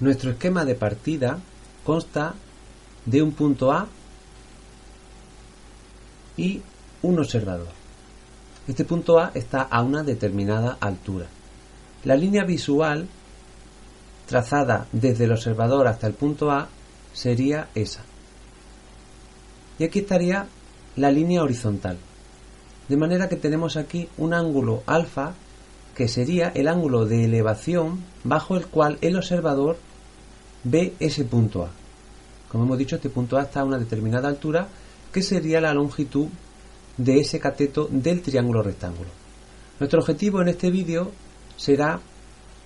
Nuestro esquema de partida consta de un punto A y un observador. Este punto A está a una determinada altura. La línea visual trazada desde el observador hasta el punto A sería esa. Y aquí estaría la línea horizontal. De manera que tenemos aquí un ángulo alfa, que sería el ángulo de elevación bajo el cual el observador ve ese punto A. Como hemos dicho, este punto A está a una determinada altura, que sería la longitud de ese cateto del triángulo rectángulo. Nuestro objetivo en este vídeo será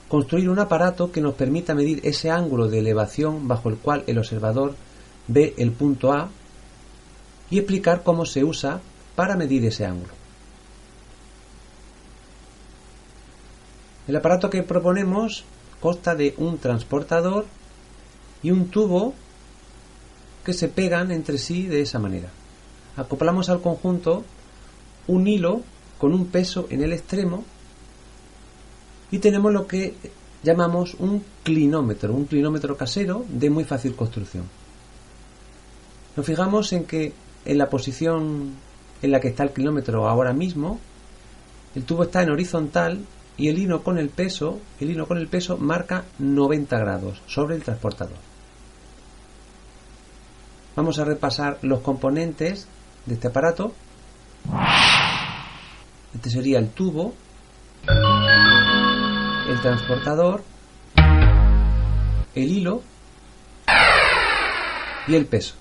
construir un aparato que nos permita medir ese ángulo de elevación bajo el cual el observador ve el punto A y explicar cómo se usa para medir ese ángulo. El aparato que proponemos consta de un transportador y un tubo que se pegan entre sí de esa manera. Acoplamos al conjunto un hilo con un peso en el extremo y tenemos lo que llamamos un clinómetro casero de muy fácil construcción. Nos fijamos en que en la posición en la que está el clinómetro ahora mismo, el tubo está en horizontal y el hilo con el peso marca 90 grados sobre el transportador. Vamos a repasar los componentes de este aparato. Este sería el tubo, el transportador, el hilo y el peso.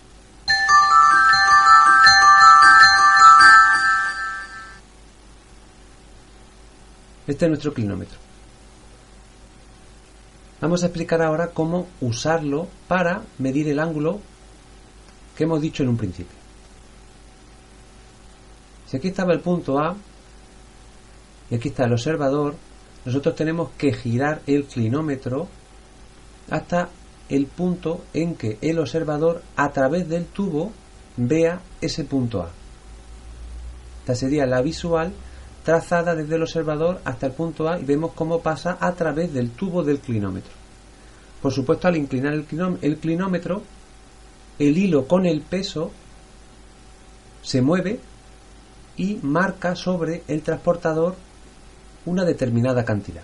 Este es nuestro clinómetro. Vamos a explicar ahora cómo usarlo para medir el ángulo que hemos dicho en un principio. Si aquí estaba el punto A y aquí está el observador, nosotros tenemos que girar el clinómetro hasta el punto en que el observador a través del tubo vea ese punto A. Esta sería la visual trazada desde el observador hasta el punto A y vemos cómo pasa a través del tubo del clinómetro. Por supuesto, al inclinar el clinómetro, el hilo con el peso se mueve y marca sobre el transportador una determinada cantidad.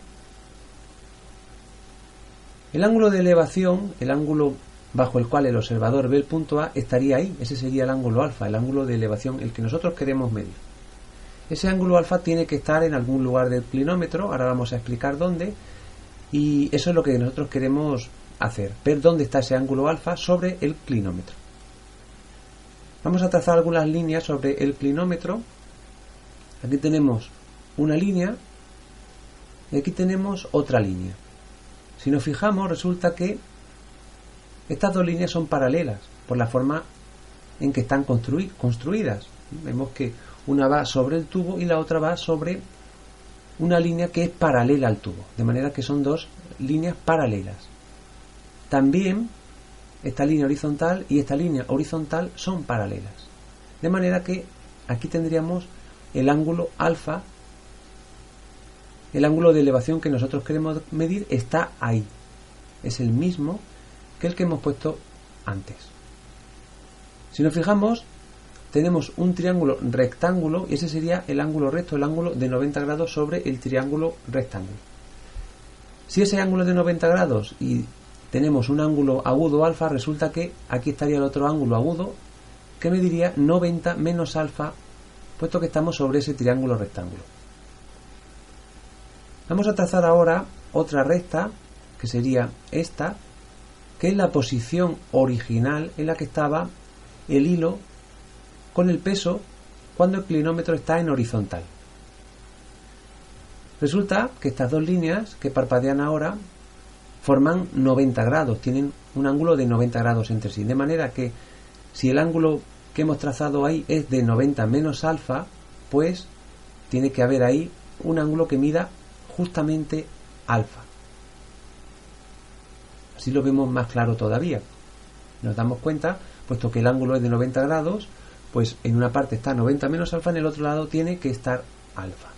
El ángulo de elevación, el ángulo bajo el cual el observador ve el punto A, estaría ahí. Ese sería el ángulo alfa, el ángulo de elevación, el que nosotros queremos medir. Ese ángulo alfa tiene que estar en algún lugar del clinómetro, ahora vamos a explicar dónde, y eso es lo que nosotros queremos hacer, ver dónde está ese ángulo alfa sobre el clinómetro. Vamos a trazar algunas líneas sobre el clinómetro. Aquí tenemos una línea y aquí tenemos otra línea. Si nos fijamos, resulta que estas dos líneas son paralelas por la forma en que están construidas. Vemos que una va sobre el tubo y la otra va sobre una línea que es paralela al tubo, de manera que son dos líneas paralelas. También esta línea horizontal y esta línea horizontal son paralelas, de manera que aquí tendríamos el ángulo alfa, el ángulo de elevación que nosotros queremos medir está ahí, es el mismo que el que hemos puesto antes. Si nos fijamos, tenemos un triángulo rectángulo y ese sería el ángulo recto, el ángulo de 90 grados sobre el triángulo rectángulo. Si ese ángulo es de 90 grados y tenemos un ángulo agudo alfa, resulta que aquí estaría el otro ángulo agudo que mediría 90 menos alfa, puesto que estamos sobre ese triángulo rectángulo. Vamos a trazar ahora otra recta, que sería esta, que es la posición original en la que estaba el hilo con el peso cuando el clinómetro está en horizontal. Resulta que estas dos líneas que parpadean ahora forman 90 grados, tienen un ángulo de 90 grados entre sí, de manera que si el ángulo que hemos trazado ahí es de 90 menos alfa, pues tiene que haber ahí un ángulo que mida justamente alfa. Así lo vemos más claro todavía. Nos damos cuenta, puesto que el ángulo es de 90 grados, pues en una parte está 90 menos alfa, en el otro lado tiene que estar alfa.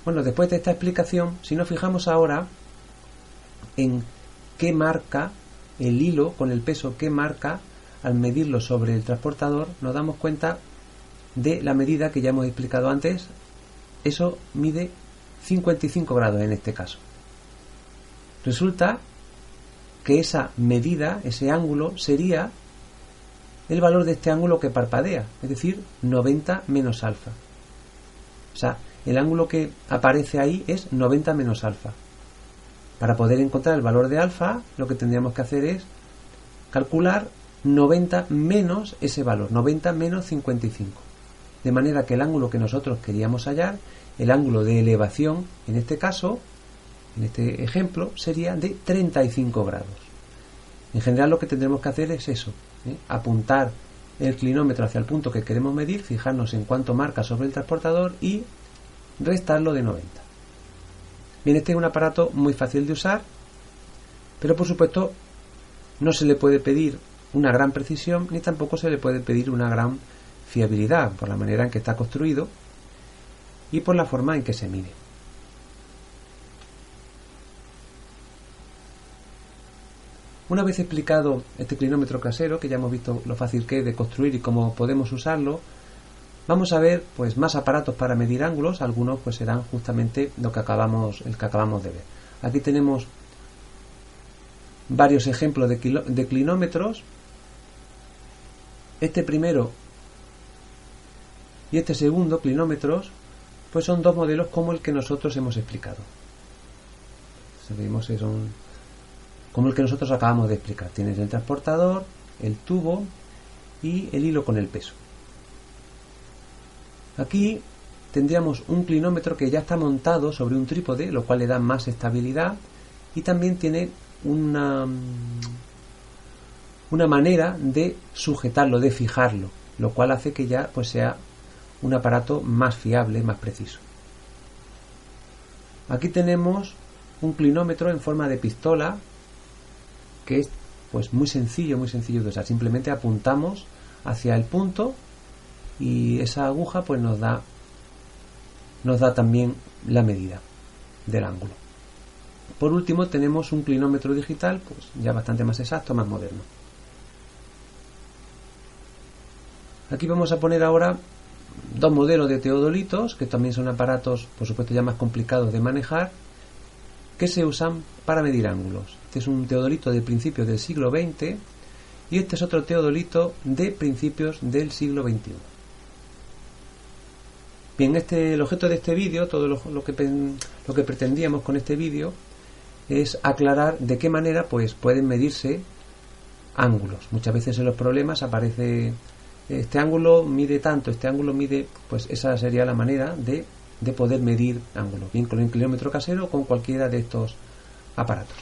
Bueno, después de esta explicación, si nos fijamos ahora, en qué marca el hilo con el peso que marca al medirlo sobre el transportador, nos damos cuenta de la medida que ya hemos explicado antes. Eso mide 55 grados en este caso. Resulta que esa medida, ese ángulo, sería el valor de este ángulo que parpadea, es decir, 90 menos alfa. O sea, el ángulo que aparece ahí es 90 menos alfa. Para poder encontrar el valor de alfa, lo que tendríamos que hacer es calcular 90 menos ese valor, 90 menos 55. De manera que el ángulo que nosotros queríamos hallar, el ángulo de elevación, en este caso, en este ejemplo, sería de 35 grados. En general lo que tendremos que hacer es eso, apuntar el clinómetro hacia el punto que queremos medir, fijarnos en cuánto marca sobre el transportador y restarlo de 90. Bien, este es un aparato muy fácil de usar, pero por supuesto no se le puede pedir una gran precisión ni tampoco se le puede pedir una gran fiabilidad por la manera en que está construido y por la forma en que se mide. Una vez explicado este clinómetro casero, que ya hemos visto lo fácil que es de construir y cómo podemos usarlo, vamos a ver pues más aparatos para medir ángulos. Algunos pues serán justamente el que acabamos de ver. Aquí tenemos varios ejemplos de clinómetros. Este primero y este segundo clinómetros pues son dos modelos como el que nosotros hemos explicado. Vemos que son como el que nosotros acabamos de explicar. Tienes el transportador, el tubo y el hilo con el peso. Aquí tendríamos un clinómetro que ya está montado sobre un trípode, lo cual le da más estabilidad y también tiene una manera de sujetarlo, de fijarlo, lo cual hace que ya pues sea un aparato más fiable, más preciso. Aquí tenemos un clinómetro en forma de pistola que es pues muy sencillo de usar. Simplemente apuntamos hacia el punto y esa aguja pues nos da también la medida del ángulo. Por último tenemos un clinómetro digital pues ya bastante más exacto, más moderno. Aquí vamos a poner ahora dos modelos de teodolitos que también son aparatos por supuesto ya más complicados de manejar, que se usan para medir ángulos. Este es un teodolito de principios del siglo XX y este es otro teodolito de principios del siglo XXI. Bien, el objeto de este vídeo, todo lo que pretendíamos con este vídeo es aclarar de qué manera pues pueden medirse ángulos. Muchas veces en los problemas aparece este ángulo mide tanto, este ángulo mide, pues esa sería la manera de poder medir ángulos, bien con el clinómetro casero o con cualquiera de estos aparatos.